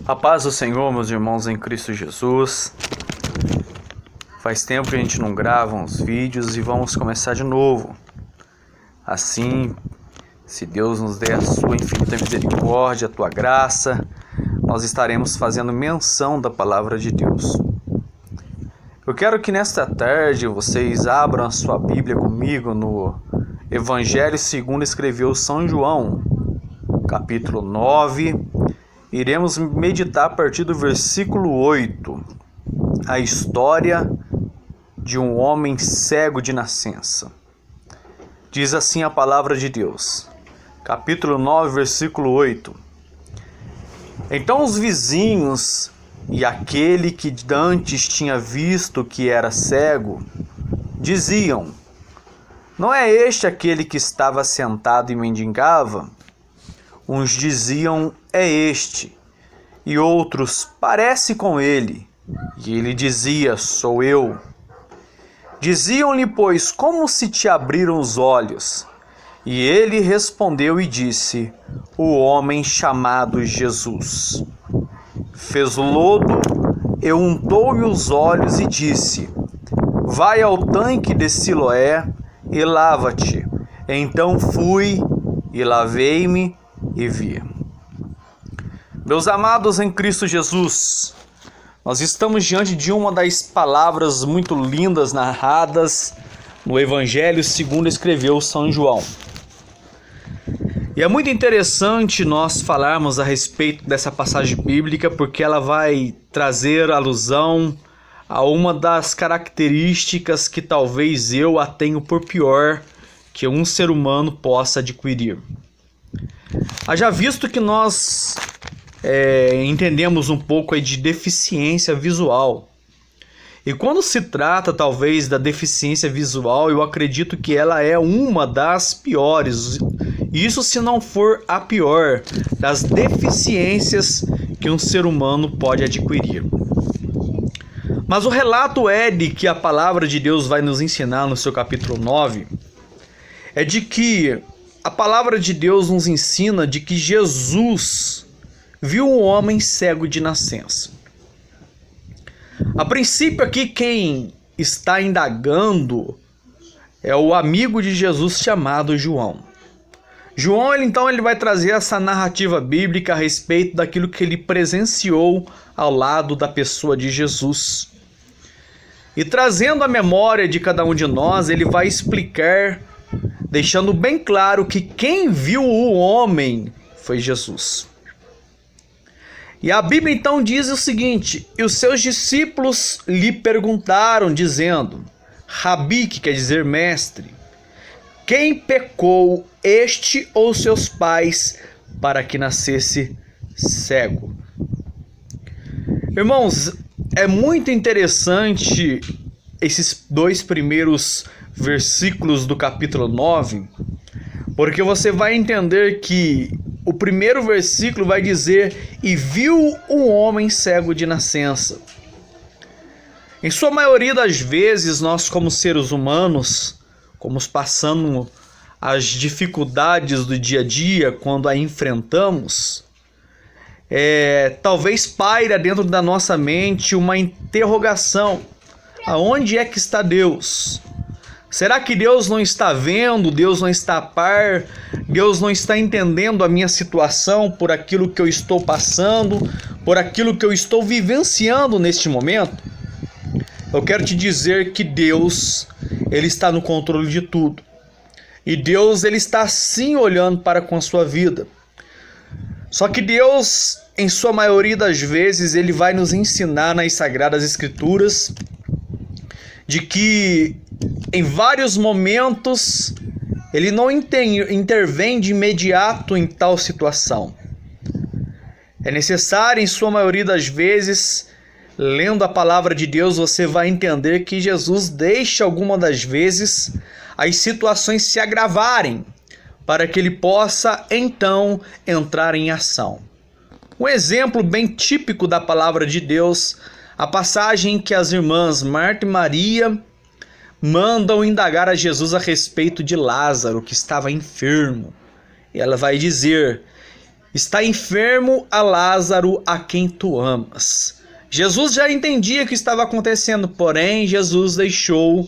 A paz do Senhor, meus irmãos em Cristo Jesus. Faz tempo que a gente não grava uns vídeos e vamos começar de novo. Assim, se Deus nos der a sua infinita misericórdia, a tua graça, nós estaremos fazendo menção da palavra de Deus. Eu quero que nesta tarde vocês abram a sua Bíblia comigo no Evangelho segundo escreveu São João, capítulo 9. Iremos meditar a partir do versículo 8, a história de um homem cego de nascença. Diz assim a palavra de Deus, capítulo 9, versículo 8. Então os vizinhos e aquele que dantes tinha visto que era cego, diziam: não é este aquele que estava sentado e mendigava? Uns diziam: é este, e outros: parece com ele. E ele dizia: sou eu. Diziam-lhe, pois, como se te abriram os olhos? E ele respondeu e disse: o homem chamado Jesus. Fez lodo e untou-lhe os olhos e disse: vai ao tanque de Siloé e lava-te. Então fui e lavei-me e vi. Meus amados em Cristo Jesus, nós estamos diante de uma das palavras muito lindas narradas no Evangelho segundo escreveu São João. E é muito interessante nós falarmos a respeito dessa passagem bíblica, porque ela vai trazer alusão a uma das características que talvez eu a tenho por pior que um ser humano possa adquirir. Haja visto que nós entendemos um pouco aí de deficiência visual. E quando se trata talvez da deficiência visual, eu acredito que ela é uma das piores. Isso se não for a pior das deficiências que um ser humano pode adquirir. Mas o relato de que a palavra de Deus vai nos ensinar no seu capítulo 9 é de que a palavra de Deus nos ensina de que Jesus viu um homem cego de nascença. A princípio aqui quem está indagando é o amigo de Jesus chamado João. João ele vai trazer essa narrativa bíblica a respeito daquilo que ele presenciou ao lado da pessoa de Jesus. E trazendo a memória de cada um de nós, ele vai explicar, deixando bem claro que quem viu o homem foi Jesus. E a Bíblia então diz o seguinte: e os seus discípulos lhe perguntaram, dizendo: Rabi, que quer dizer mestre, quem pecou, este ou seus pais, para que nascesse cego? Irmãos, é muito interessante esses dois primeiros versículos do capítulo 9, porque você vai entender que o primeiro versículo vai dizer: e viu um homem cego de nascença. Em sua maioria das vezes, nós como seres humanos, como passando as dificuldades do dia a dia, quando a enfrentamos, talvez paira dentro da nossa mente uma interrogação: aonde é que está Deus? Será que Deus não está vendo? Deus não está a par? Deus não está entendendo a minha situação por aquilo que eu estou passando, por aquilo que eu estou vivenciando neste momento? Eu quero te dizer que Deus, ele está no controle de tudo. E Deus, ele está sim olhando para com a sua vida. Só que Deus, em sua maioria das vezes, ele vai nos ensinar nas Sagradas Escrituras de que em vários momentos ele não intervém de imediato em tal situação. É necessário, em sua maioria das vezes, lendo a palavra de Deus, você vai entender que Jesus deixa algumas das vezes as situações se agravarem, para que ele possa então entrar em ação. Um exemplo bem típico da palavra de Deus, a passagem em que as irmãs Marta e Maria mandam indagar a Jesus a respeito de Lázaro, que estava enfermo. E ela vai dizer: está enfermo a Lázaro, a quem tu amas. Jesus já entendia o que estava acontecendo, porém Jesus deixou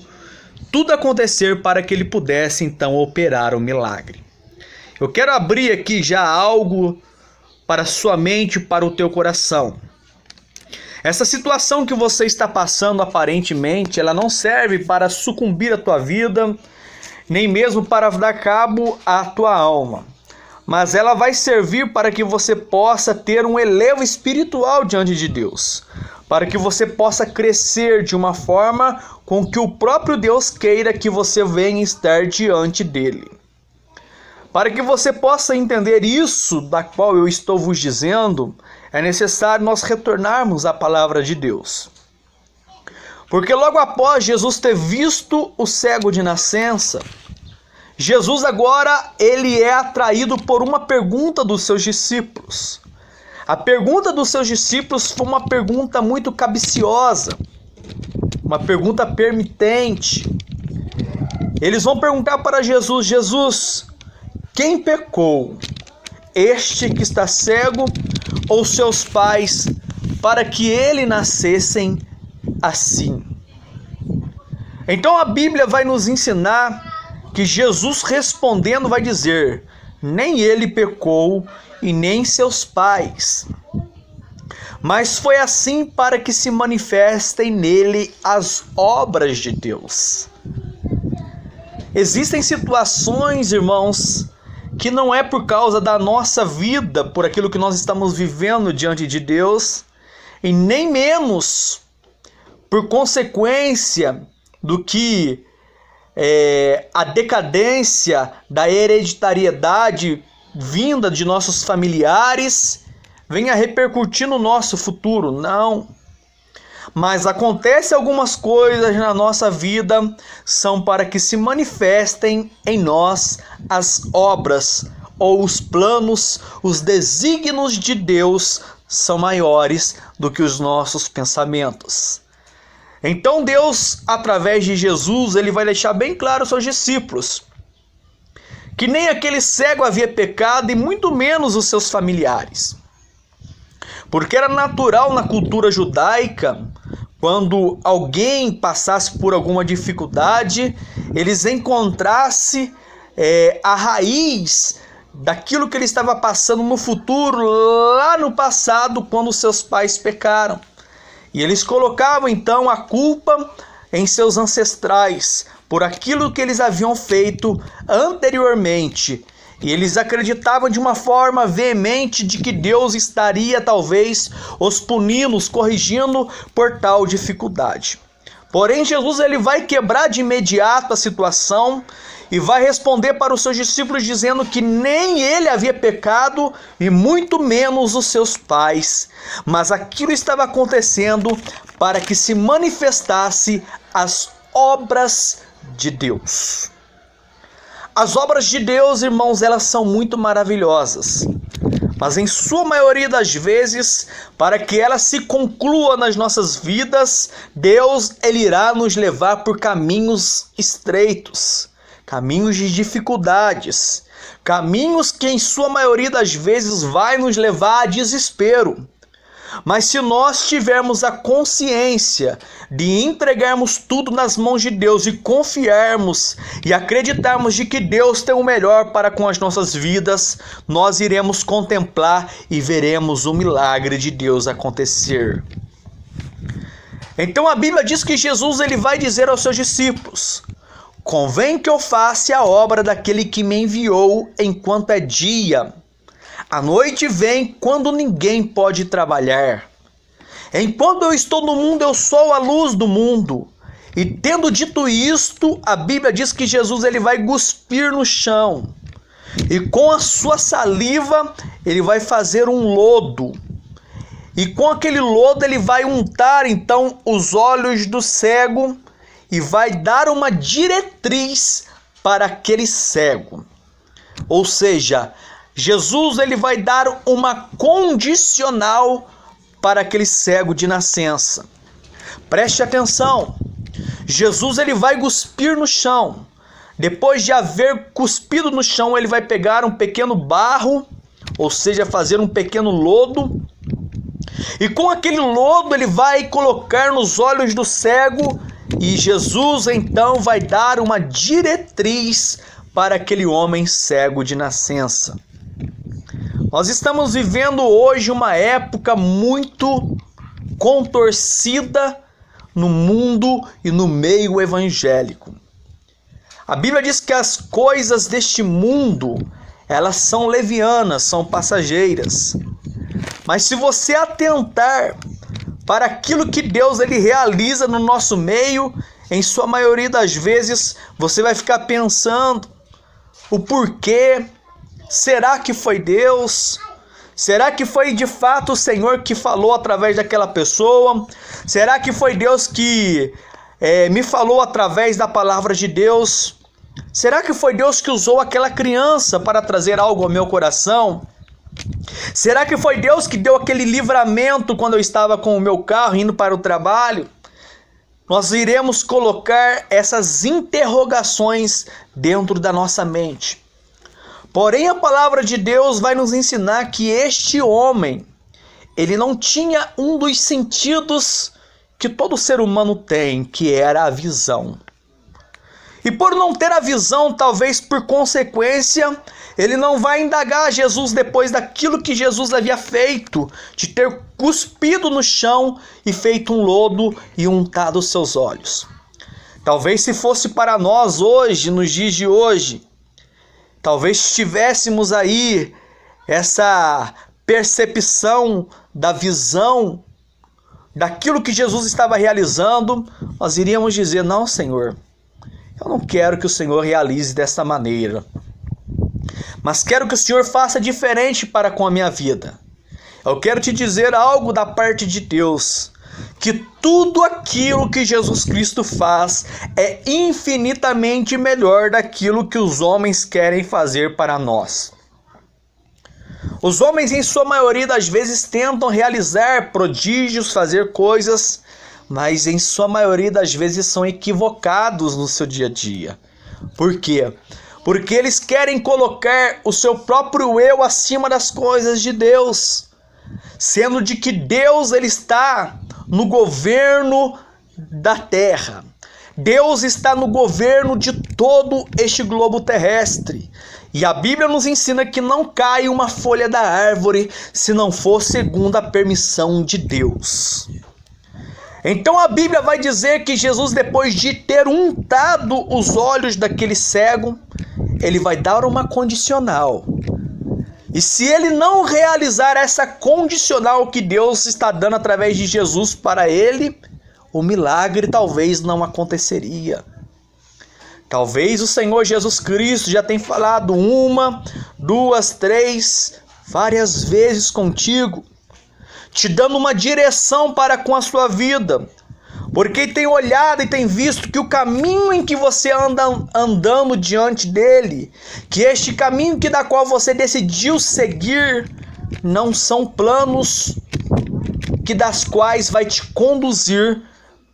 tudo acontecer para que ele pudesse então operar o milagre. Eu quero abrir aqui já algo para a sua mente, para o teu coração. Essa situação que você está passando aparentemente, ela não serve para sucumbir a tua vida, nem mesmo para dar cabo à tua alma. Mas ela vai servir para que você possa ter um elevo espiritual diante de Deus. Para que você possa crescer de uma forma com que o próprio Deus queira que você venha estar diante dele. Para que você possa entender isso da qual eu estou vos dizendo, é necessário nós retornarmos à palavra de Deus. Porque logo após Jesus ter visto o cego de nascença, Jesus agora ele é atraído por uma pergunta dos seus discípulos. A pergunta dos seus discípulos foi uma pergunta muito capciosa, uma pergunta permitente. Eles vão perguntar para Jesus: Jesus, quem pecou? Este que está cego ou seus pais, para que ele nascessem assim? Então a Bíblia vai nos ensinar que Jesus respondendo vai dizer: nem ele pecou e nem seus pais, mas foi assim para que se manifestem nele as obras de Deus. Existem situações, irmãos, que não é por causa da nossa vida, por aquilo que nós estamos vivendo diante de Deus, e nem menos por consequência do que a decadência da hereditariedade vinda de nossos familiares venha repercutir no nosso futuro. Não. Mas acontece algumas coisas na nossa vida, são para que se manifestem em nós as obras ou os planos, os desígnios de Deus são maiores do que os nossos pensamentos. Então Deus, através de Jesus, ele vai deixar bem claro aos seus discípulos que nem aquele cego havia pecado e muito menos os seus familiares. Porque era natural na cultura judaica, quando alguém passasse por alguma dificuldade, eles encontrassem a raiz daquilo que ele estava passando no futuro, lá no passado, quando seus pais pecaram. E eles colocavam então a culpa em seus ancestrais, por aquilo que eles haviam feito anteriormente. E eles acreditavam de uma forma veemente de que Deus estaria talvez os punindo, os corrigindo por tal dificuldade. Porém, Jesus ele vai quebrar de imediato a situação e vai responder para os seus discípulos dizendo que nem ele havia pecado e muito menos os seus pais. Mas aquilo estava acontecendo para que se manifestasse as obras de Deus. As obras de Deus, irmãos, elas são muito maravilhosas, mas em sua maioria das vezes, para que elas se concluam nas nossas vidas, Deus ele irá nos levar por caminhos estreitos, caminhos de dificuldades, caminhos que em sua maioria das vezes vai nos levar a desespero. Mas se nós tivermos a consciência de entregarmos tudo nas mãos de Deus e confiarmos e acreditarmos de que Deus tem o melhor para com as nossas vidas, nós iremos contemplar e veremos o milagre de Deus acontecer. Então a Bíblia diz que Jesus ele vai dizer aos seus discípulos: convém que eu faça a obra daquele que me enviou enquanto é dia. A noite vem quando ninguém pode trabalhar. Enquanto eu estou no mundo, eu sou a luz do mundo. E tendo dito isto, a Bíblia diz que Jesus ele vai cuspir no chão. E com a sua saliva, ele vai fazer um lodo. E com aquele lodo, ele vai untar então os olhos do cego e vai dar uma diretriz para aquele cego. Ou seja, Jesus ele vai dar uma condicional para aquele cego de nascença. Preste atenção. Jesus ele vai cuspir no chão. Depois de haver cuspido no chão, ele vai pegar um pequeno barro ou seja, fazer um pequeno lodo, e com aquele lodo ele vai colocar nos olhos do cego, e Jesus então vai dar uma diretriz para aquele homem cego de nascença. Nós estamos vivendo hoje uma época muito contorcida no mundo e no meio evangélico. A Bíblia diz que as coisas deste mundo, elas são levianas, são passageiras. Mas se você atentar para aquilo que Deus ele realiza no nosso meio, em sua maioria das vezes, você vai ficar pensando o porquê. Será que foi Deus? Será que foi de fato o Senhor que falou através daquela pessoa? Será que foi Deus que me falou através da palavra de Deus? Será que foi Deus que usou aquela criança para trazer algo ao meu coração? Será que foi Deus que deu aquele livramento quando eu estava com o meu carro indo para o trabalho? Nós iremos colocar essas interrogações dentro da nossa mente. Porém, a palavra de Deus vai nos ensinar que este homem, ele não tinha um dos sentidos que todo ser humano tem, que era a visão. E por não ter a visão, talvez por consequência, ele não vai indagar a Jesus depois daquilo que Jesus havia feito, de ter cuspido no chão e feito um lodo e untado os seus olhos. Talvez se fosse para nós hoje, nos dias de hoje, talvez tivéssemos aí essa percepção da visão, daquilo que Jesus estava realizando, nós iríamos dizer, não, Senhor, eu não quero que o Senhor realize desta maneira, mas quero que o Senhor faça diferente para com a minha vida. Eu quero te dizer algo da parte de Deus, que tudo aquilo que Jesus Cristo faz é infinitamente melhor daquilo que os homens querem fazer para nós. Os homens, em sua maioria das vezes, tentam realizar prodígios, fazer coisas, mas em sua maioria das vezes são equivocados no seu dia a dia. Por quê? Porque eles querem colocar o seu próprio eu acima das coisas de Deus, sendo de que Deus ele está no governo da terra. Deus está no governo de todo este globo terrestre. E a Bíblia nos ensina que não cai uma folha da árvore se não for segundo a permissão de Deus. Então a Bíblia vai dizer que Jesus, depois de ter untado os olhos daquele cego, ele vai dar uma condicional. E se ele não realizar essa condicional que Deus está dando através de Jesus para ele, o milagre talvez não aconteceria. Talvez o Senhor Jesus Cristo já tenha falado 1, 2, 3, várias vezes contigo, te dando uma direção para com a sua vida, porque tem olhado e tem visto que o caminho em que você anda andando diante dele, que este caminho da qual você decidiu seguir, não são planos que das quais vai te conduzir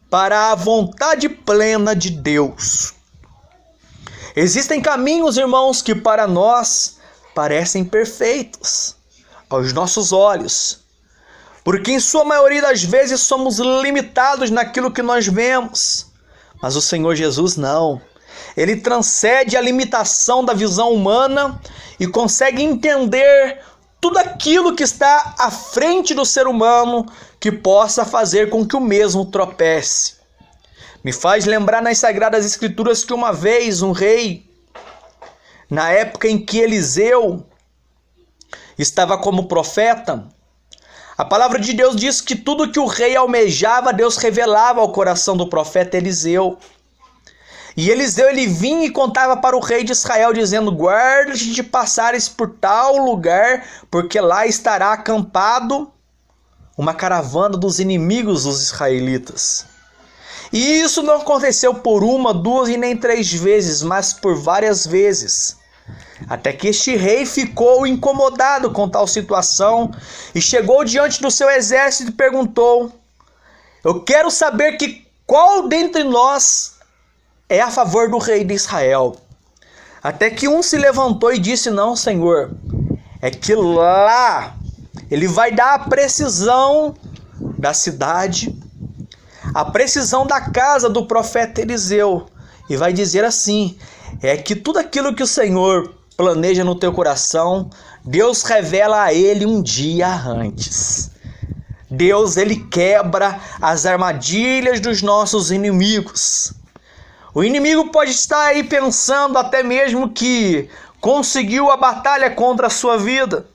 para a vontade plena de Deus. Existem caminhos, irmãos, que para nós parecem perfeitos aos nossos olhos, porque em sua maioria das vezes somos limitados naquilo que nós vemos. Mas o Senhor Jesus não. Ele transcende a limitação da visão humana e consegue entender tudo aquilo que está à frente do ser humano que possa fazer com que o mesmo tropece. Me faz lembrar nas Sagradas Escrituras que uma vez um rei, na época em que Eliseu estava como profeta, a palavra de Deus diz que tudo que o rei almejava, Deus revelava ao coração do profeta Eliseu. E Eliseu ele vinha e contava para o rei de Israel, dizendo, guarda-te de passares por tal lugar, porque lá estará acampado uma caravana dos inimigos dos israelitas. E isso não aconteceu por 1, 2 e nem 3 vezes, mas por várias vezes. Até que este rei ficou incomodado com tal situação e chegou diante do seu exército e perguntou, eu quero saber qual dentre nós é a favor do rei de Israel. Até que um se levantou e disse, não, Senhor, é que lá ele vai dar a precisão da cidade, a precisão da casa do profeta Eliseu, e vai dizer assim, é que tudo aquilo que o Senhor planeja no teu coração, Deus revela a ele um dia antes. Deus, ele quebra as armadilhas dos nossos inimigos. O inimigo pode estar aí pensando até mesmo que conseguiu a batalha contra a sua vida.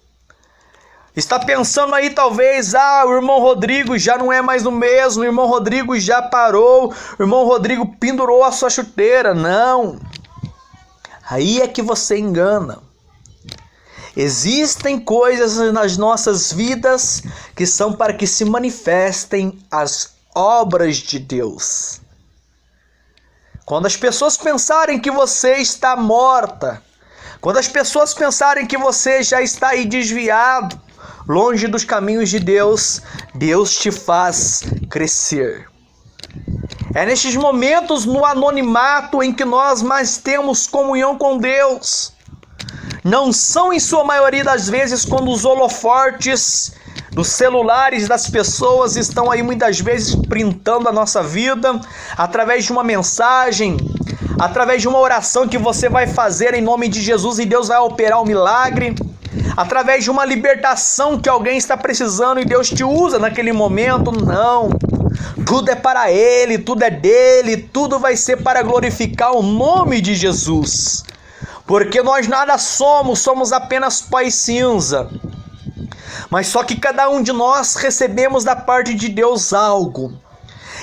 Está pensando aí talvez, o irmão Rodrigo já não é mais o mesmo, o irmão Rodrigo já parou, o irmão Rodrigo pendurou a sua chuteira. Não. Aí é que você engana. Existem coisas nas nossas vidas que são para que se manifestem as obras de Deus. Quando as pessoas pensarem que você está morta, quando as pessoas pensarem que você já está aí desviado, longe dos caminhos de Deus, Deus te faz crescer. É nestes momentos no anonimato em que nós mais temos comunhão com Deus. Não são em sua maioria das vezes quando os holofortes dos celulares das pessoas estão aí muitas vezes printando a nossa vida através de uma mensagem, através de uma oração que você vai fazer em nome de Jesus e Deus vai operar um milagre, através de uma libertação que alguém está precisando e Deus te usa naquele momento. Não, tudo é para Ele, tudo é dele, tudo vai ser para glorificar o nome de Jesus. Porque nós nada somos apenas pó e cinza. Mas só que cada um de nós recebemos da parte de Deus algo.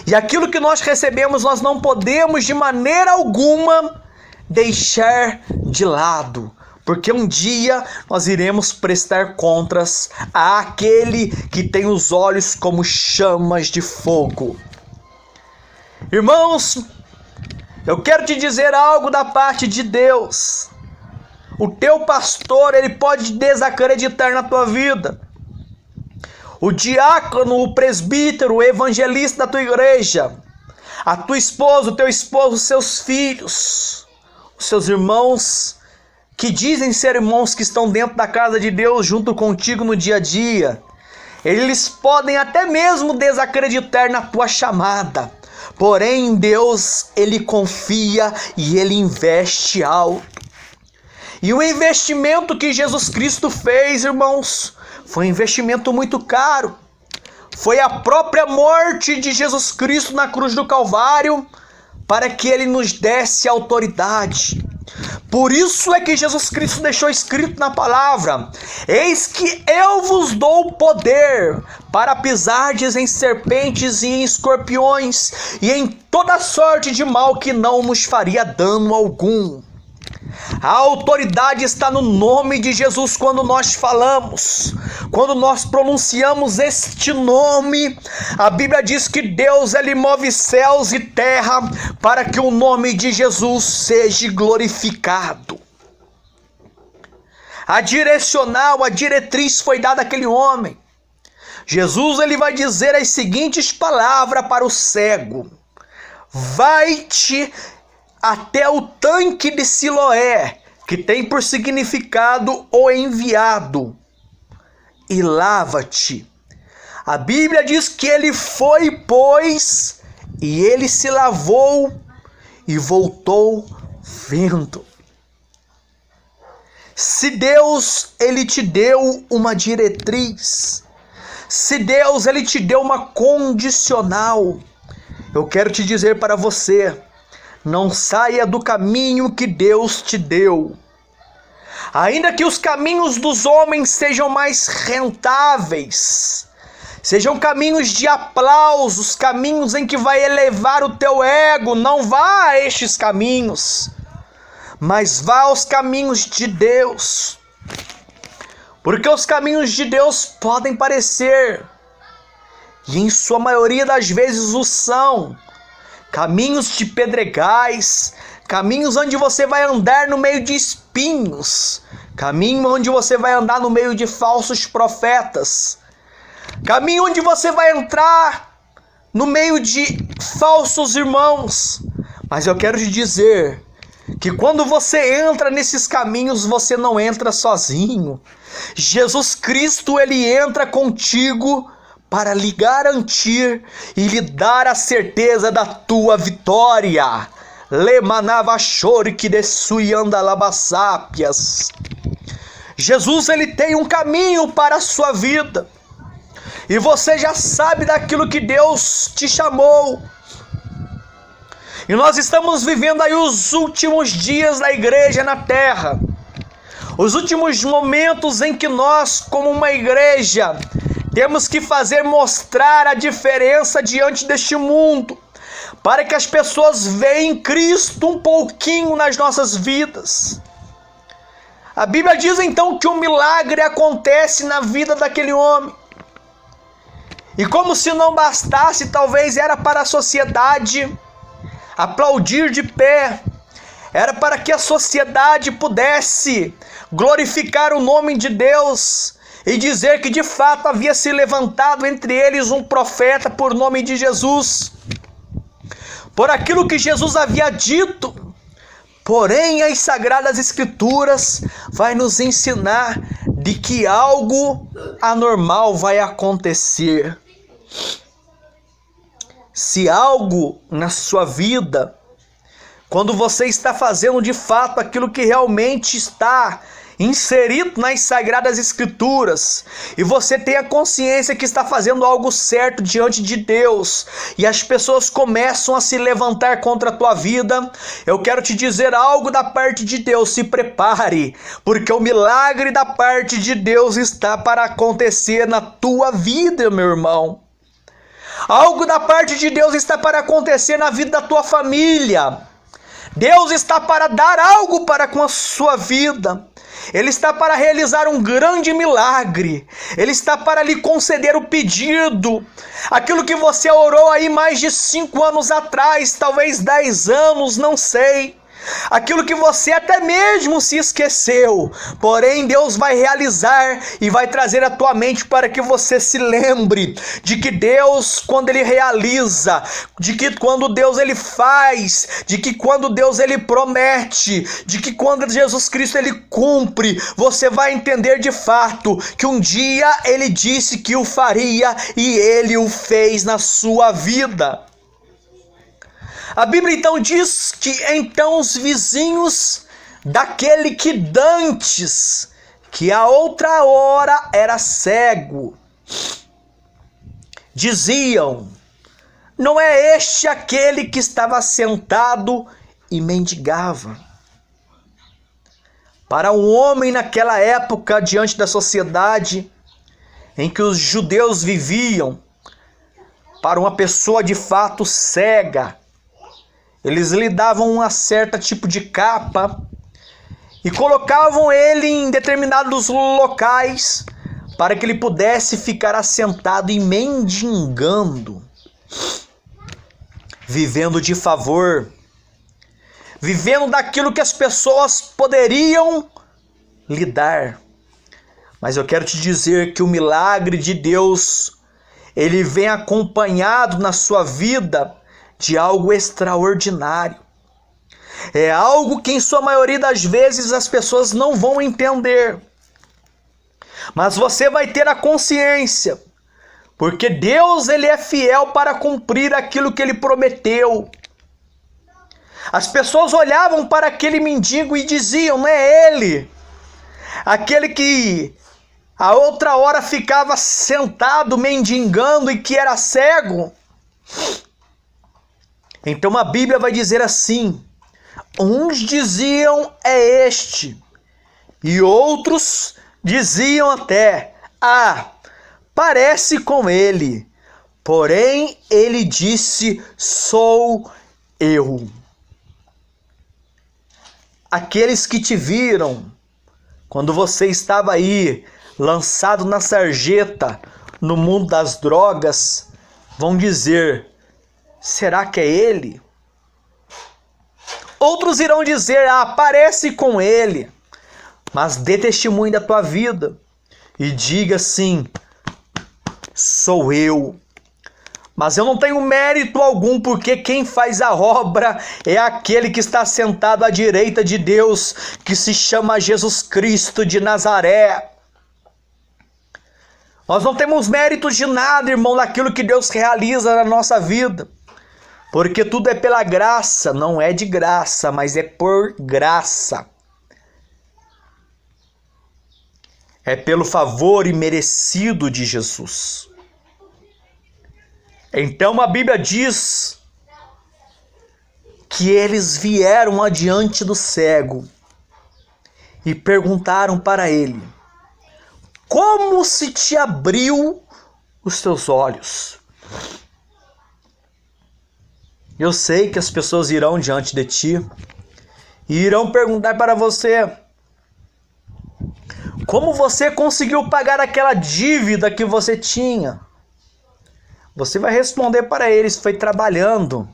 E aquilo que nós recebemos, nós não podemos de maneira alguma deixar de lado. Porque um dia nós iremos prestar contas àquele que tem os olhos como chamas de fogo. Irmãos, eu quero te dizer algo da parte de Deus. O teu pastor, ele pode desacreditar na tua vida. O diácono, o presbítero, o evangelista da tua igreja, a tua esposa, o teu esposo, os seus filhos, os seus irmãos, que dizem ser irmãos que estão dentro da casa de Deus junto contigo no dia a dia, eles podem até mesmo desacreditar na tua chamada. Porém, Deus, ele confia e ele investe alto. E o investimento que Jesus Cristo fez, irmãos, foi um investimento muito caro. Foi a própria morte de Jesus Cristo na cruz do Calvário para que ele nos desse autoridade. Por isso é que Jesus Cristo deixou escrito na palavra: eis que eu vos dou poder para pisardes em serpentes e em escorpiões e em toda sorte de mal que não nos faria dano algum. A autoridade está no nome de Jesus quando nós falamos, quando nós pronunciamos este nome. A Bíblia diz que Deus, ele move céus e terra para que o nome de Jesus seja glorificado. A direcional, a diretriz foi dada àquele homem. Jesus, ele vai dizer as seguintes palavras para o cego: vai-te até o tanque de Siloé, que tem por significado o enviado, e lava-te. A Bíblia diz que ele foi, pois, e ele se lavou e voltou vendo. Se Deus, ele te deu uma diretriz, se Deus, ele te deu uma condicional, eu quero te dizer para você: não saia do caminho que Deus te deu. Ainda que os caminhos dos homens sejam mais rentáveis, sejam caminhos de aplausos, caminhos em que vai elevar o teu ego, não vá a estes caminhos, mas vá aos caminhos de Deus. Porque os caminhos de Deus podem parecer, e em sua maioria das vezes o são, caminhos de pedregais, caminhos onde você vai andar no meio de espinhos, caminho onde você vai andar no meio de falsos profetas, caminho onde você vai entrar no meio de falsos irmãos. Mas eu quero te dizer que quando você entra nesses caminhos, você não entra sozinho. Jesus Cristo, ele entra contigo para lhe garantir e lhe dar a certeza da tua vitória. Jesus, ele tem um caminho para a sua vida. E você já sabe daquilo que Deus te chamou. E nós estamos vivendo aí os últimos dias da igreja na terra. Os últimos momentos em que nós, como uma igreja, temos que mostrar a diferença diante deste mundo, para que as pessoas vejam Cristo um pouquinho nas nossas vidas. A Bíblia diz então que um milagre acontece na vida daquele homem. E como se não bastasse, talvez era para a sociedade aplaudir de pé, era para que a sociedade pudesse glorificar o nome de Deus e dizer que de fato havia se levantado entre eles um profeta por nome de Jesus, por aquilo que Jesus havia dito. Porém, as Sagradas Escrituras vai nos ensinar de que algo anormal vai acontecer. Se algo na sua vida, quando você está fazendo de fato aquilo que realmente está inserido nas Sagradas Escrituras, e você tem a consciência que está fazendo algo certo diante de Deus, e as pessoas começam a se levantar contra a tua vida, eu quero te dizer algo da parte de Deus: se prepare, porque o milagre da parte de Deus está para acontecer na tua vida, meu irmão. Algo da parte de Deus está para acontecer na vida da tua família. Deus está para dar algo para com a sua vida. Ele está para realizar um grande milagre. Ele está para lhe conceder o pedido. Aquilo que você orou aí mais de 5 anos atrás, talvez 10 anos, não sei. Aquilo que você até mesmo se esqueceu, porém Deus vai realizar e vai trazer à tua mente para que você se lembre de que Deus, quando Ele realiza, de que quando Deus Ele faz, de que quando Deus Ele promete, de que quando Jesus Cristo Ele cumpre, você vai entender de fato que um dia Ele disse que o faria e Ele o fez na sua vida. A Bíblia então diz que então os vizinhos daquele que dantes, que a outra hora era cego, diziam: não é este aquele que estava sentado e mendigava? Para um homem naquela época, diante da sociedade em que os judeus viviam, para uma pessoa de fato cega, eles lhe davam um certo tipo de capa e colocavam ele em determinados locais para que ele pudesse ficar assentado e mendigando, vivendo de favor, vivendo daquilo que as pessoas poderiam lhe dar. Mas eu quero te dizer que o milagre de Deus, ele vem acompanhado na sua vida de algo extraordinário. É algo que em sua maioria das vezes as pessoas não vão entender. Mas você vai ter a consciência, porque Deus ele é fiel para cumprir aquilo que Ele prometeu. As pessoas olhavam para aquele mendigo e diziam: não é ele, aquele que a outra hora ficava sentado mendigando e que era cego? Então a Bíblia vai dizer assim: uns diziam é este, e outros diziam até: parece com ele. Porém ele disse: sou eu. Aqueles que te viram quando você estava aí lançado na sarjeta no mundo das drogas vão dizer: será que é ele? Outros irão dizer: parece com ele. Mas dê testemunho da tua vida e diga assim: sou eu. Mas eu não tenho mérito algum, porque quem faz a obra é aquele que está sentado à direita de Deus, que se chama Jesus Cristo de Nazaré. Nós não temos méritos de nada, irmão, naquilo que Deus realiza na nossa vida. Porque tudo é pela graça, não é de graça, mas é por graça. É pelo favor imerecido de Jesus. Então a Bíblia diz que eles vieram adiante do cego e perguntaram para ele: como se te abriu os teus olhos? Eu sei que as pessoas irão diante de ti e irão perguntar para você: como você conseguiu pagar aquela dívida que você tinha? Você vai responder para eles: foi trabalhando.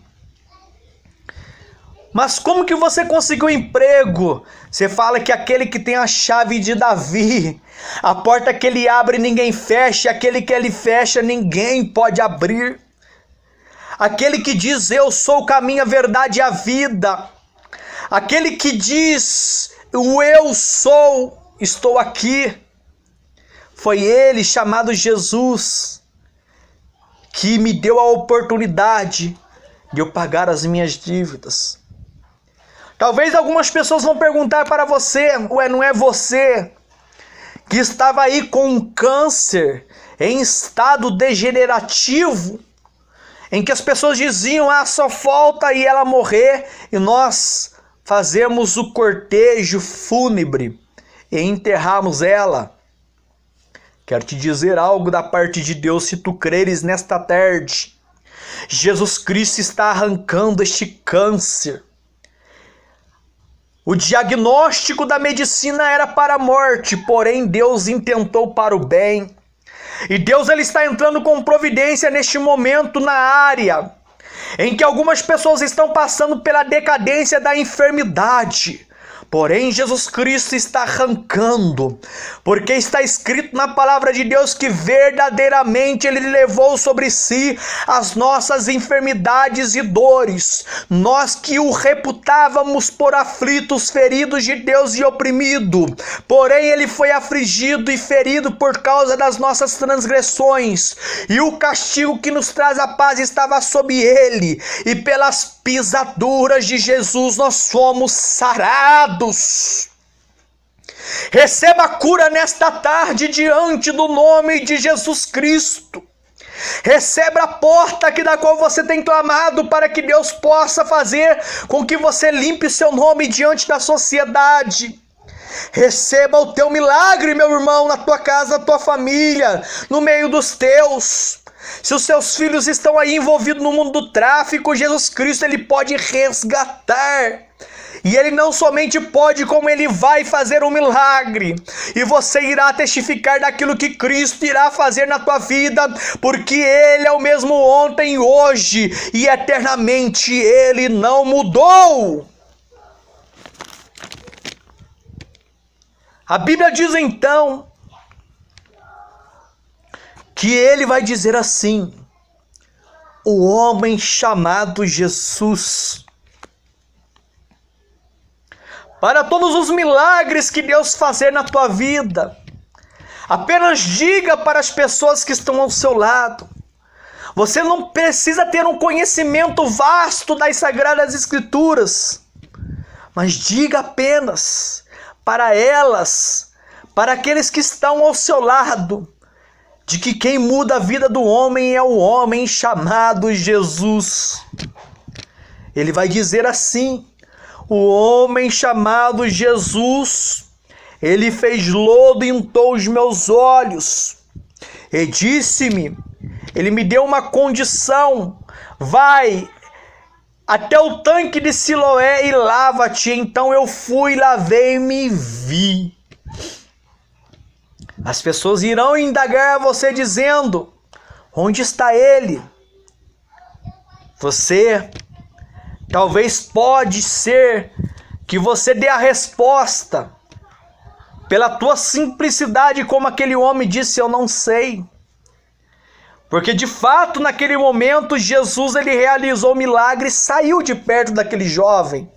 Mas como que você conseguiu emprego? Você fala que aquele que tem a chave de Davi, a porta que ele abre ninguém fecha, aquele que ele fecha ninguém pode abrir. Aquele que diz: eu sou o caminho, a verdade e a vida. Aquele que diz: o eu sou, estou aqui. Foi ele, chamado Jesus, que me deu a oportunidade de eu pagar as minhas dívidas. Talvez algumas pessoas vão perguntar para você: ué, não é você que estava aí com um câncer em estado degenerativo, em que as pessoas diziam: ah, só falta aí ela morrer e nós fazemos o cortejo fúnebre e enterramos ela? Quero te dizer algo da parte de Deus, se tu creres nesta tarde. Jesus Cristo está arrancando este câncer. O diagnóstico da medicina era para a morte, porém Deus intentou para o bem. E Deus ele está entrando com providência neste momento na área em que algumas pessoas estão passando pela decadência da enfermidade. Porém, Jesus Cristo está arrancando, porque está escrito na palavra de Deus que verdadeiramente Ele levou sobre si as nossas enfermidades e dores. Nós que o reputávamos por aflitos, feridos de Deus e oprimido. Porém, Ele foi afligido e ferido por causa das nossas transgressões. E o castigo que nos traz a paz estava sobre Ele. E pelas pisaduras de Jesus nós somos sarados. Receba a cura nesta tarde diante do nome de Jesus Cristo. Receba a porta da qual você tem clamado para que Deus possa fazer com que você limpe seu nome diante da sociedade. Receba o teu milagre, meu irmão, na tua casa, na tua família, no meio dos teus. Se os seus filhos estão aí envolvidos no mundo do tráfico, Jesus Cristo ele pode resgatar. E Ele não somente pode, como Ele vai fazer um milagre. E você irá testificar daquilo que Cristo irá fazer na tua vida, porque Ele é o mesmo ontem, hoje e eternamente. Ele não mudou. A Bíblia diz então que Ele vai dizer assim: o homem chamado Jesus. Para todos os milagres que Deus fazer na tua vida, apenas diga para as pessoas que estão ao seu lado. Você não precisa ter um conhecimento vasto das Sagradas Escrituras, mas diga apenas para elas, para aqueles que estão ao seu lado, de que quem muda a vida do homem é o homem chamado Jesus. Ele vai dizer assim: o homem chamado Jesus, ele fez lodo e untou os meus olhos, e disse-me, ele me deu uma condição: vai até o tanque de Siloé e lava-te. Então eu fui, lavei-me e vi. As pessoas irão indagar a você dizendo: onde está ele? Você talvez pode ser que você dê a resposta pela tua simplicidade, como aquele homem disse: eu não sei. Porque de fato naquele momento Jesus ele realizou o milagre e saiu de perto daquele jovem.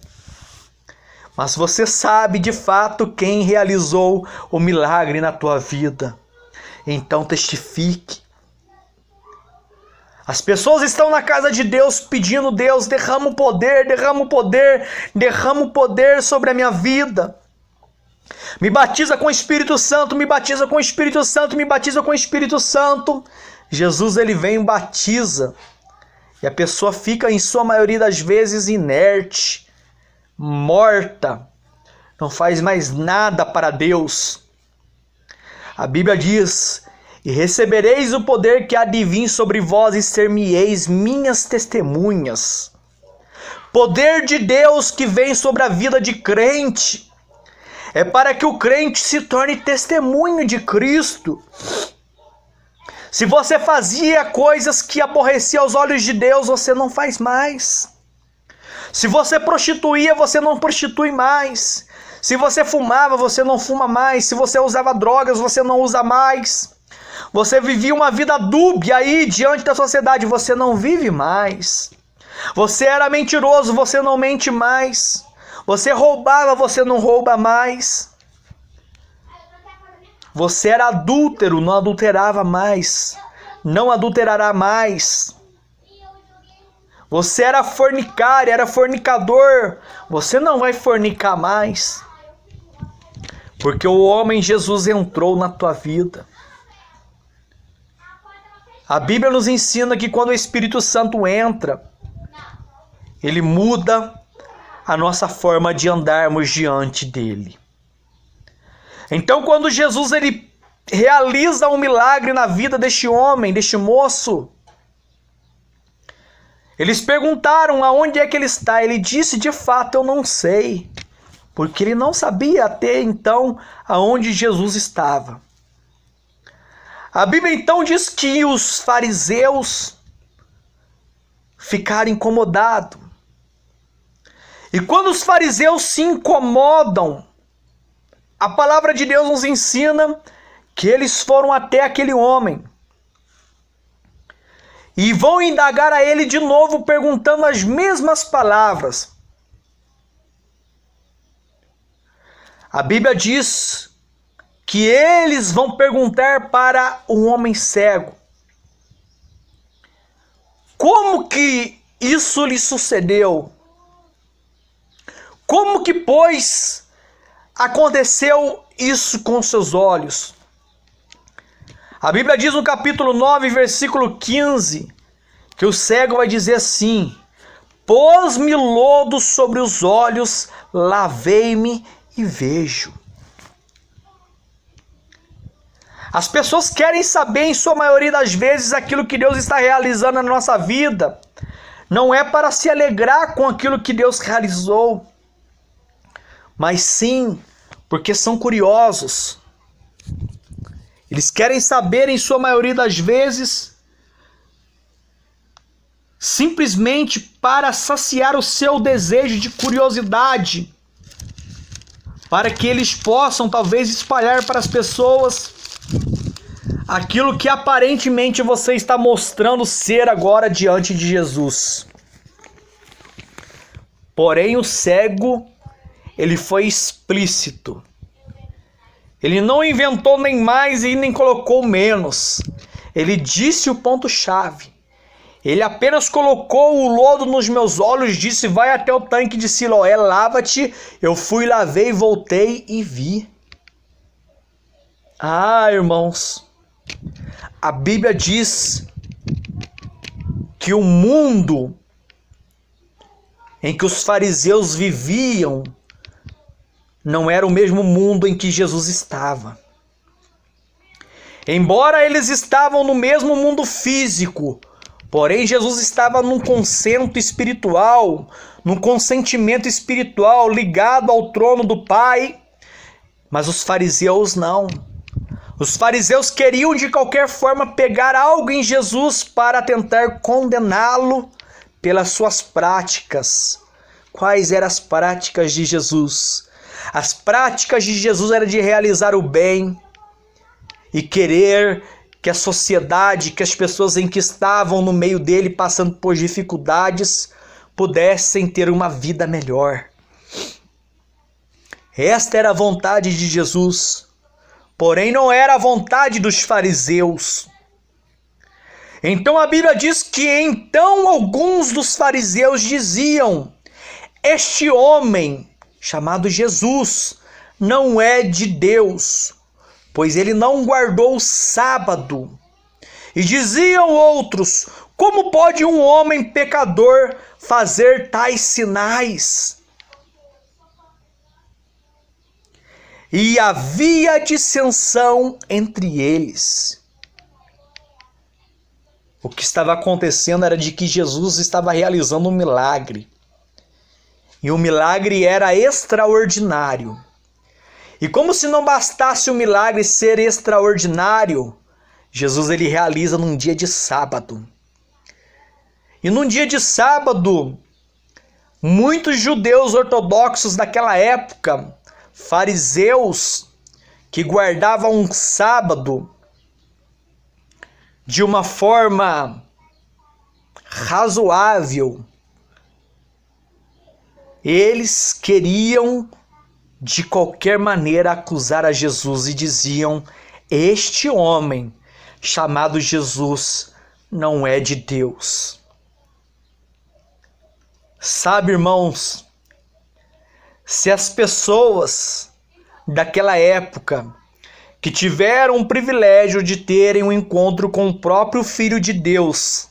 Mas você sabe de fato quem realizou o milagre na tua vida. então testifique. As pessoas estão na casa de Deus pedindo: Deus, derrama o poder, derrama o poder, derrama o poder sobre a minha vida. Me batiza com o Espírito Santo, me batiza com o Espírito Santo, me batiza com o Espírito Santo. Jesus, ele vem e batiza. E a pessoa fica, em sua maioria das vezes, inerte, morta. Não faz mais nada para Deus. A Bíblia diz: e recebereis o poder que há de vir sobre vós e ser-me-eis minhas testemunhas. Poder de Deus que vem sobre a vida de crente. É para que o crente se torne testemunho de Cristo. Se você fazia coisas que aborrecia aos olhos de Deus, você não faz mais. Se você prostituía, você não prostitui mais. Se você fumava, você não fuma mais. Se você usava drogas, você não usa mais. Você vivia uma vida dúbia aí diante da sociedade, você não vive mais. Você era mentiroso, você não mente mais. Você roubava, você não rouba mais. Você era adúltero, não adulterava mais. Não adulterará mais. Você era fornicário, era fornicador. Você não vai fornicar mais. Porque o homem Jesus entrou na tua vida. A Bíblia nos ensina que quando o Espírito Santo entra, ele muda a nossa forma de andarmos diante dele. Então, quando Jesus ele realiza um milagre na vida deste homem, deste moço, eles perguntaram aonde é que ele está. Ele disse: de fato eu não sei, porque ele não sabia até então aonde Jesus estava. A Bíblia então diz que os fariseus ficaram incomodados. E quando os fariseus se incomodam, a palavra de Deus nos ensina que eles foram até aquele homem e vão indagar a ele de novo, perguntando as mesmas palavras. A Bíblia diz que eles vão perguntar para um homem cego: como que isso lhe sucedeu? Como que, pois, aconteceu isso com seus olhos? A Bíblia diz no capítulo 9, versículo 15, que o cego vai dizer assim: pôs-me lodo sobre os olhos, lavei-me e vejo. As pessoas querem saber, em sua maioria das vezes, aquilo que Deus está realizando na nossa vida. Não é para se alegrar com aquilo que Deus realizou, mas sim porque são curiosos. Eles querem saber, em sua maioria das vezes, simplesmente para saciar o seu desejo de curiosidade, para que eles possam talvez espalhar para as pessoas aquilo que aparentemente você está mostrando ser agora diante de Jesus. Porém, o cego, ele foi explícito. Ele não inventou nem mais e nem colocou menos. Ele disse o ponto-chave. Ele apenas colocou o lodo nos meus olhos, disse: vai até o tanque de Siloé, lava-te. Eu fui, lavei, voltei e vi. Ah, irmãos, a Bíblia diz que o mundo em que os fariseus viviam não era o mesmo mundo em que Jesus estava. Embora eles estavam no mesmo mundo físico, porém Jesus estava num consentimento espiritual ligado ao trono do Pai, mas os fariseus não. Os fariseus queriam de qualquer forma pegar algo em Jesus para tentar condená-lo pelas suas práticas. Quais eram as práticas de Jesus? As práticas de Jesus eram de realizar o bem e querer que a sociedade, que as pessoas em que estavam no meio dele passando por dificuldades, pudessem ter uma vida melhor. Esta era a vontade de Jesus. porém não era a vontade dos fariseus. Então a Bíblia diz que então alguns dos fariseus diziam: este homem, chamado Jesus, não é de Deus, pois ele não guardou o sábado. E diziam outros: como pode um homem pecador fazer tais sinais? E havia dissensão entre eles. O que estava acontecendo era de que Jesus estava realizando um milagre. E o milagre era extraordinário. E como se não bastasse o milagre ser extraordinário, Jesus ele realiza num dia de sábado. E num dia de sábado, muitos judeus ortodoxos daquela época, fariseus, que guardavam um sábado de uma forma razoável, eles queriam de qualquer maneira acusar a Jesus e diziam: este homem chamado Jesus não é de Deus. Sabe, irmãos, se as pessoas daquela época que tiveram o privilégio de terem um encontro com o próprio Filho de Deus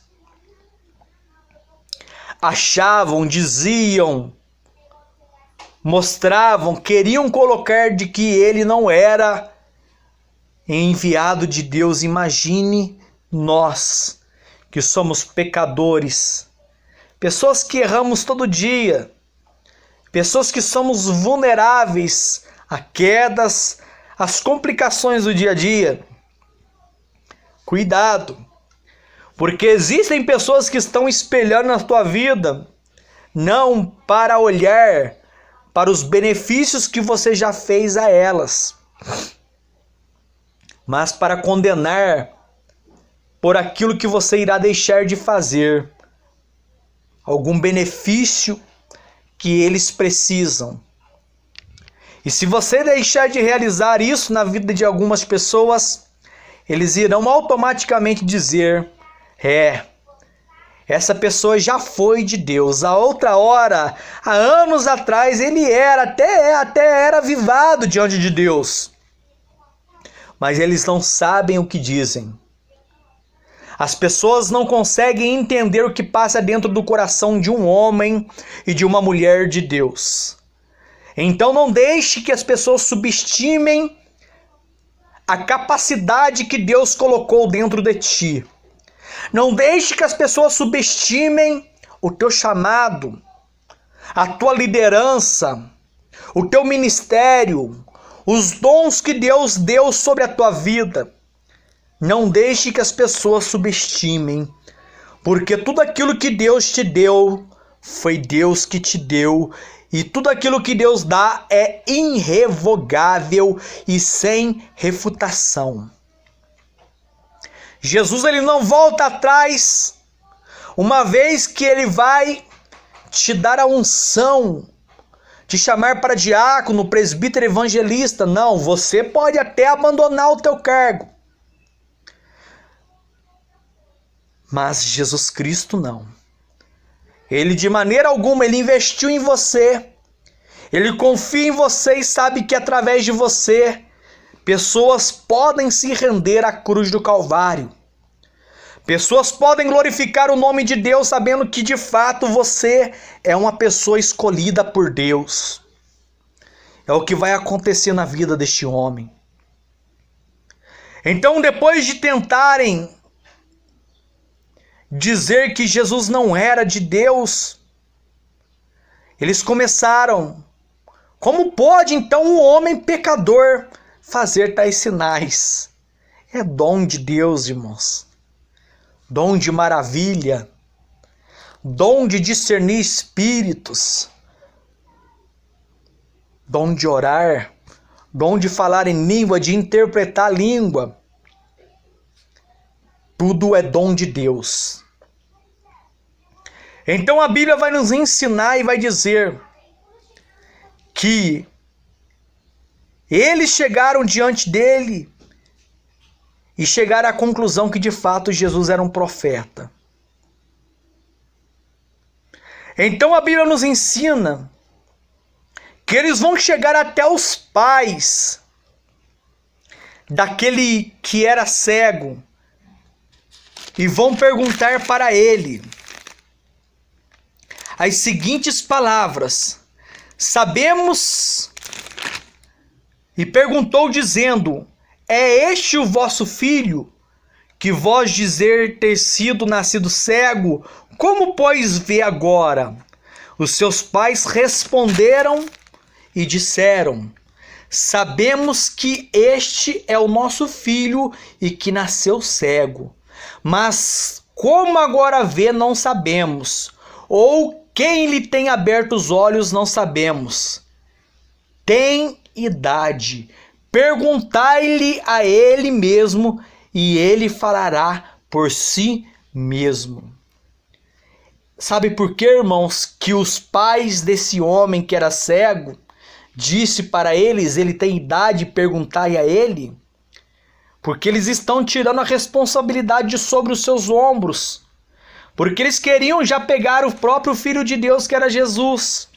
achavam, diziam, mostravam, queriam colocar de que ele não era enviado de Deus, imagine nós que somos pecadores, pessoas que erramos todo dia, pessoas que somos vulneráveis a quedas, às complicações do dia a dia. Cuidado, porque existem pessoas que estão espelhando na tua vida, não para olhar para os benefícios que você já fez a elas, mas para condenar por aquilo que você irá deixar de fazer, algum benefício que eles precisam. E se você deixar de realizar isso na vida de algumas pessoas, eles irão automaticamente dizer: essa pessoa já foi de Deus. A outra hora, há anos atrás, ele era, até era avivado diante de Deus. Mas eles não sabem o que dizem. As pessoas não conseguem entender o que passa dentro do coração de um homem e de uma mulher de Deus. Então não deixe que as pessoas subestimem a capacidade que Deus colocou dentro de ti. Não deixe que as pessoas subestimem o teu chamado, a tua liderança, o teu ministério, os dons que Deus deu sobre a tua vida. Não deixe que as pessoas subestimem, porque tudo aquilo que Deus te deu, foi Deus que te deu, e tudo aquilo que Deus dá é irrevogável e sem refutação. Jesus ele não volta atrás, uma vez que ele vai te dar a unção, te chamar para diácono, presbítero, evangelista. Não, você pode até abandonar o teu cargo, mas Jesus Cristo não. Ele de maneira alguma, ele investiu em você, ele confia em você e sabe que através de você, pessoas podem se render à cruz do Calvário. Pessoas podem glorificar o nome de Deus sabendo que de fato você é uma pessoa escolhida por Deus. É o que vai acontecer na vida deste homem. Então, depois de tentarem dizer que Jesus não era de Deus, eles começaram: como pode então um homem pecador fazer tais sinais? É dom de Deus, irmãos. Dom de maravilha. Dom de discernir espíritos. Dom de orar. Dom de falar em língua, de interpretar a língua. Tudo é dom de Deus. Então a Bíblia vai nos ensinar e vai dizer que Eles chegaram diante dele e chegaram à conclusão que de fato Jesus era um profeta. Então a Bíblia nos ensina que eles vão chegar até os pais daquele que era cego e vão perguntar para ele as seguintes palavras: sabemos, e perguntou dizendo: é este o vosso filho, que vós dizer ter sido nascido cego? Como, pois, vê agora? Os seus pais responderam e disseram: sabemos que este é o nosso filho e que nasceu cego. Mas como agora vê, não sabemos. Ou quem lhe tem aberto os olhos, não sabemos. Tem idade. Perguntai-lhe a ele mesmo, e ele falará por si mesmo. Sabe por quê, irmãos, que os pais desse homem que era cego disse para eles, ele tem idade, perguntai a ele? Porque eles estão tirando a responsabilidade sobre os seus ombros. Porque eles queriam já pegar o próprio Filho de Deus, que era Jesus.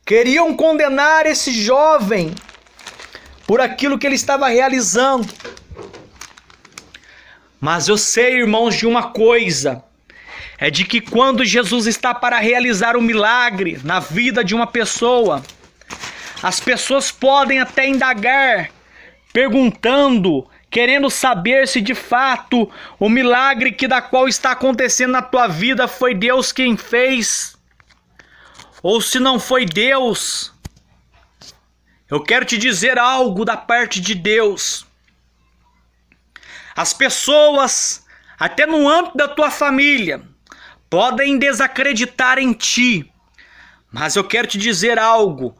Queriam condenar esse jovem por aquilo que ele estava realizando. Mas eu sei, irmãos, de uma coisa: é de que quando Jesus está para realizar um milagre na vida de uma pessoa, as pessoas podem até indagar, perguntando, querendo saber se de fato o milagre da qual está acontecendo na tua vida foi Deus quem fez, ou se não foi Deus. Eu quero te dizer algo da parte de Deus. As pessoas, até no âmbito da tua família, podem desacreditar em ti, mas eu quero te dizer algo,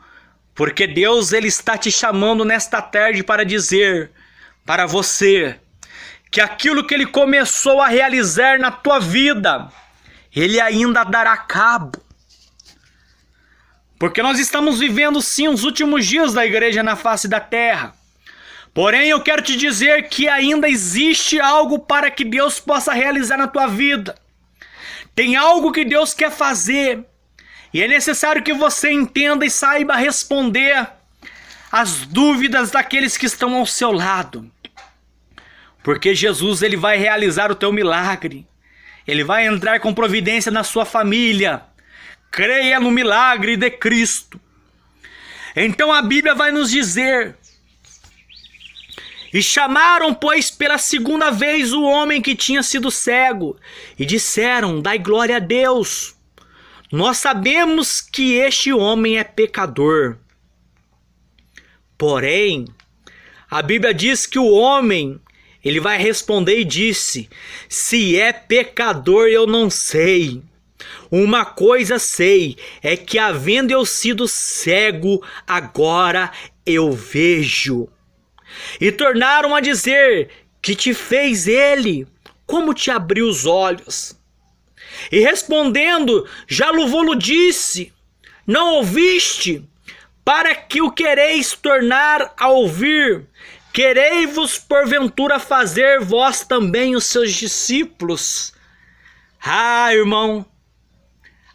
porque Deus ele está te chamando nesta tarde para dizer para você que aquilo que ele começou a realizar na tua vida, ele ainda dará cabo. Porque nós estamos vivendo sim os últimos dias da igreja na face da terra. Porém, eu quero te dizer que ainda existe algo para que Deus possa realizar na tua vida. Tem algo que Deus quer fazer. E é necessário que você entenda e saiba responder as dúvidas daqueles que estão ao seu lado. Porque Jesus ele vai realizar o teu milagre. Ele vai entrar com providência na sua família. Creia no milagre de Cristo. Então a Bíblia vai nos dizer: e chamaram, pois, pela segunda vez o homem que tinha sido cego, e disseram: dai glória a Deus. Nós sabemos que este homem é pecador. Porém, a Bíblia diz que o homem, ele vai responder e disse: se é pecador eu não sei. Uma coisa sei, é que havendo eu sido cego, agora eu vejo. E tornaram a dizer: que te fez ele? Como te abriu os olhos? E respondendo, já louvou-lo disse: não ouviste? Para que o quereis tornar a ouvir? Querei-vos porventura fazer vós também os seus discípulos? Ah, irmão,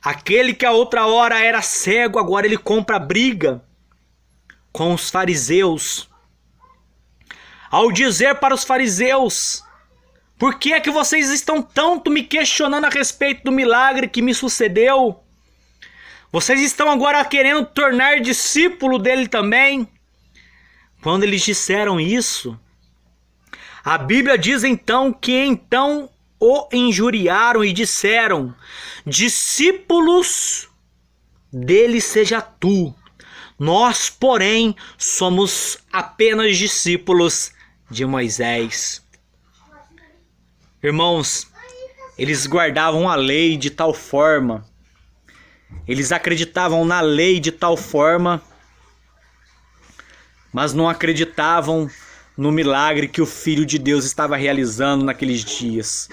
aquele que a outra hora era cego, agora ele compra briga com os fariseus. Ao dizer para os fariseus: por que é que vocês estão tanto me questionando a respeito do milagre que me sucedeu? Vocês estão agora querendo tornar discípulo dele também? Quando eles disseram isso, a Bíblia diz então que então o injuriaram e disseram: discípulos dele seja tu, nós, porém, somos apenas discípulos de Moisés. Irmãos, eles guardavam a lei de tal forma, eles acreditavam na lei de tal forma, mas não acreditavam no milagre que o Filho de Deus estava realizando naqueles dias.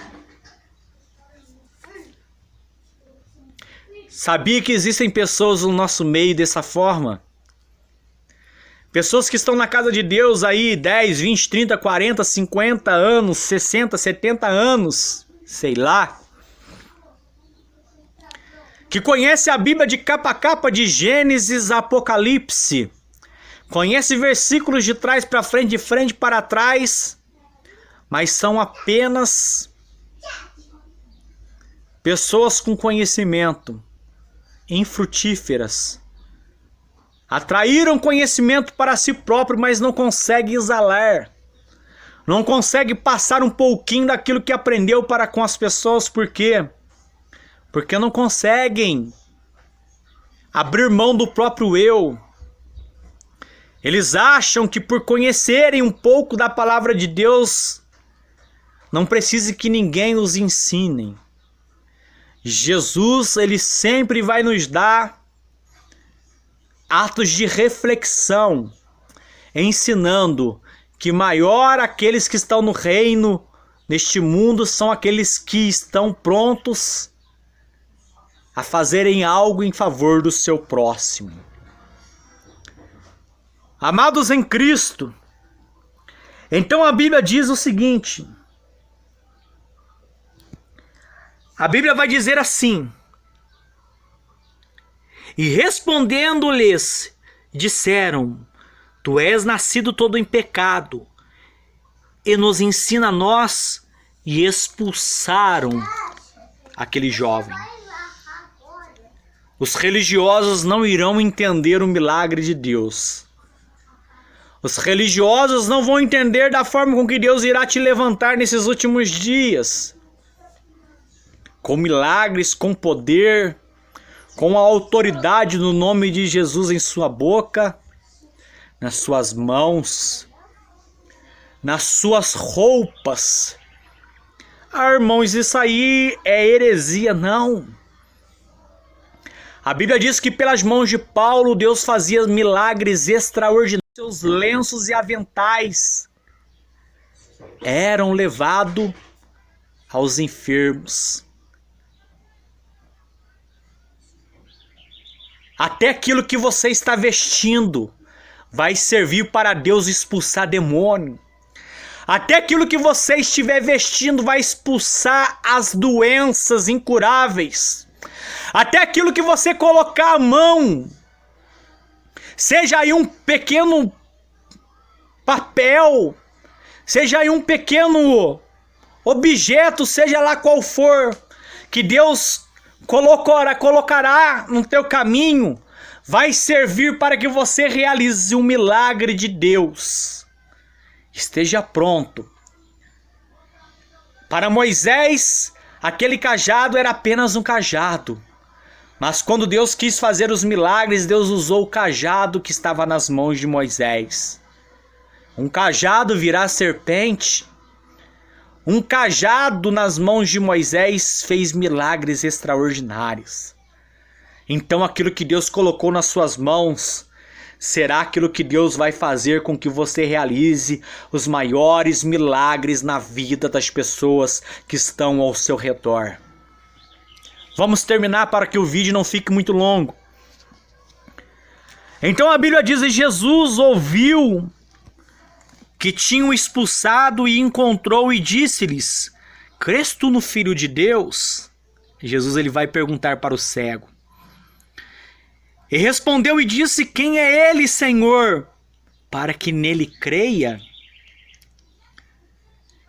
Sabia que existem pessoas no nosso meio dessa forma? Pessoas que estão na casa de Deus aí 10, 20, 30, 40, 50 anos, 60, 70 anos, sei lá. Que conhece a Bíblia de capa a capa, de Gênesis a Apocalipse. Conhece versículos de trás para frente, de frente para trás. Mas são apenas pessoas com conhecimento, infrutíferas. Atraíram conhecimento para si próprio, mas não conseguem exalar. Não conseguem passar um pouquinho daquilo que aprendeu para com as pessoas. Por quê? Porque não conseguem abrir mão do próprio eu. Eles acham que por conhecerem um pouco da palavra de Deus, não precisa que ninguém os ensine. Jesus, ele sempre vai nos dar atos de reflexão, ensinando que maior aqueles que estão no reino, neste mundo, são aqueles que estão prontos a fazerem algo em favor do seu próximo. Amados em Cristo, então a Bíblia diz o seguinte, a Bíblia vai dizer assim: e respondendo-lhes, disseram, tu és nascido todo em pecado, e nos ensina a nós, e expulsaram aquele jovem. Os religiosos não irão entender o milagre de Deus. Os religiosos não vão entender da forma com que Deus irá te levantar nesses últimos dias. Com milagres, com poder, com a autoridade no nome de Jesus em sua boca, nas suas mãos, nas suas roupas. Ah, irmãos, isso aí é heresia, não. A Bíblia diz que pelas mãos de Paulo, Deus fazia milagres extraordinários. Seus lenços e aventais eram levados aos enfermos. Até aquilo que você está vestindo vai servir para Deus expulsar demônio. Até aquilo que você estiver vestindo vai expulsar as doenças incuráveis. Até aquilo que você colocar a mão, seja aí um pequeno papel, seja aí um pequeno objeto, seja lá qual for, que Deus colocará no teu caminho, vai servir para que você realize um milagre de Deus. Esteja pronto. Para Moisés, aquele cajado era apenas um cajado. Mas quando Deus quis fazer os milagres, Deus usou o cajado que estava nas mãos de Moisés. Um cajado virá serpente. Um cajado nas mãos de Moisés fez milagres extraordinários. Então aquilo que Deus colocou nas suas mãos será aquilo que Deus vai fazer com que você realize os maiores milagres na vida das pessoas que estão ao seu redor. Vamos terminar para que o vídeo não fique muito longo. Então a Bíblia diz que Jesus ouviu que tinham expulsado e encontrou e disse-lhes, crês tu no Filho de Deus? Jesus ele vai perguntar para o cego. E respondeu e disse, quem é ele, Senhor, para que nele creia?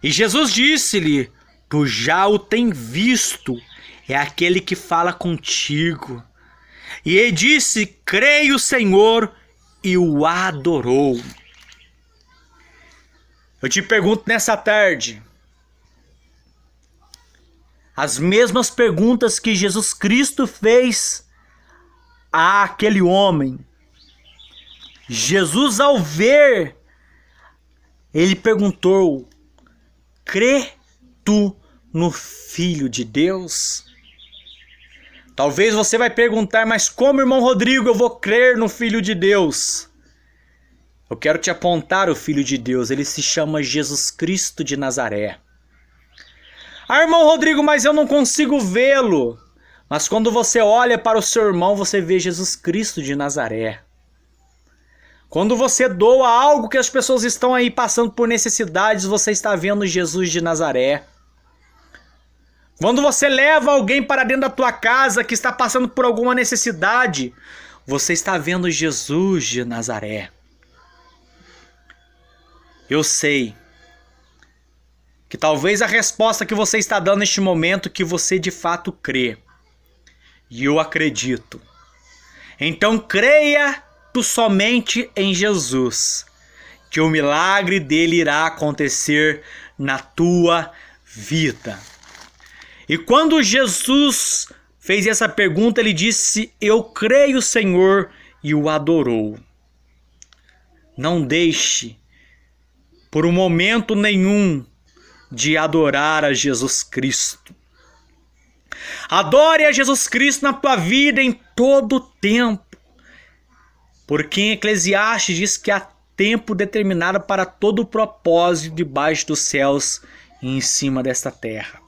E Jesus disse-lhe, tu já o tem visto, é aquele que fala contigo. E ele disse, creio, Senhor, e o adorou. Eu te pergunto nessa tarde, as mesmas perguntas que Jesus Cristo fez àquele homem. Jesus, ao ver, ele perguntou, crê tu no Filho de Deus? Talvez você vai perguntar, mas como, irmão Rodrigo, eu vou crer no Filho de Deus? Eu quero te apontar o Filho de Deus, ele se chama Jesus Cristo de Nazaré. Ah, irmão Rodrigo, mas eu não consigo vê-lo. Mas quando você olha para o seu irmão, você vê Jesus Cristo de Nazaré. Quando você doa algo que as pessoas estão aí passando por necessidades, você está vendo Jesus de Nazaré. Quando você leva alguém para dentro da tua casa que está passando por alguma necessidade, você está vendo Jesus de Nazaré. Eu sei que talvez a resposta que você está dando neste momento que você de fato crê. E eu acredito. Então creia tu somente em Jesus, que o milagre dele irá acontecer na tua vida. E quando Jesus fez essa pergunta, ele disse: eu creio, Senhor, e o adorou. Não deixe por um momento nenhum de adorar a Jesus Cristo. Adore a Jesus Cristo na tua vida em todo o tempo. Porque em Eclesiastes diz que há tempo determinado para todo o propósito debaixo dos céus e em cima desta terra.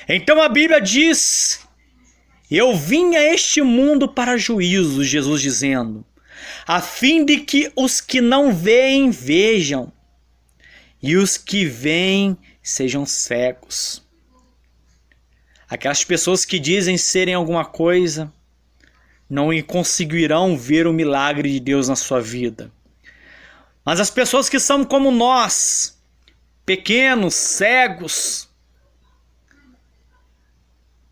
Então a Bíblia diz: eu vim a este mundo para juízo, Jesus dizendo, a fim de que os que não veem, vejam, e os que veem sejam cegos. Aquelas pessoas que dizem serem alguma coisa, não conseguirão ver o milagre de Deus na sua vida. Mas as pessoas que são como nós, pequenos, cegos,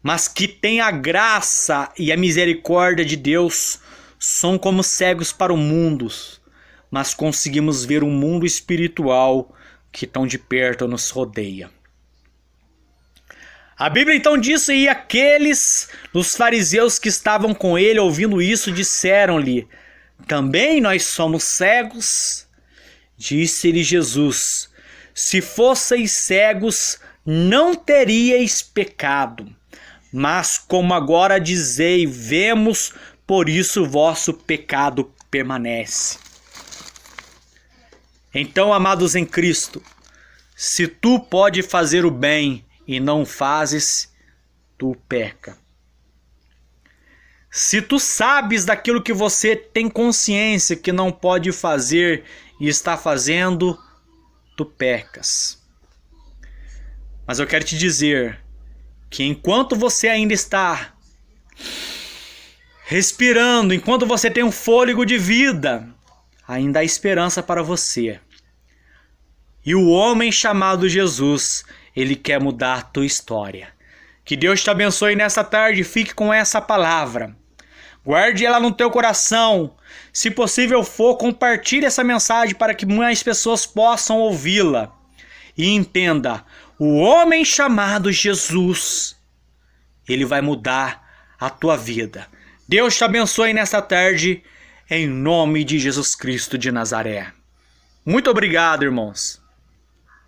mas que têm a graça e a misericórdia de Deus, são como cegos para o mundo, mas conseguimos ver o mundo espiritual que tão de perto nos rodeia. A Bíblia então diz, e aqueles dos fariseus que estavam com ele ouvindo isso, disseram-lhe: também nós somos cegos? Disse-lhe Jesus: se fosseis cegos, não teríeis pecado. Mas como agora dizei, vemos, por isso vosso pecado permanece. Então, amados em Cristo, se tu pode fazer o bem e não fazes, tu peca. Se tu sabes daquilo que você tem consciência que não pode fazer e está fazendo, tu pecas. Mas eu quero te dizer que enquanto você ainda está respirando, enquanto você tem um fôlego de vida, ainda há esperança para você. E o homem chamado Jesus, ele quer mudar a tua história. Que Deus te abençoe nessa tarde, fique com essa palavra. Guarde ela no teu coração. Se possível for, compartilhe essa mensagem para que mais pessoas possam ouvi-la. E entenda, o homem chamado Jesus, ele vai mudar a tua vida. Deus te abençoe nessa tarde, em nome de Jesus Cristo de Nazaré. Muito obrigado, irmãos.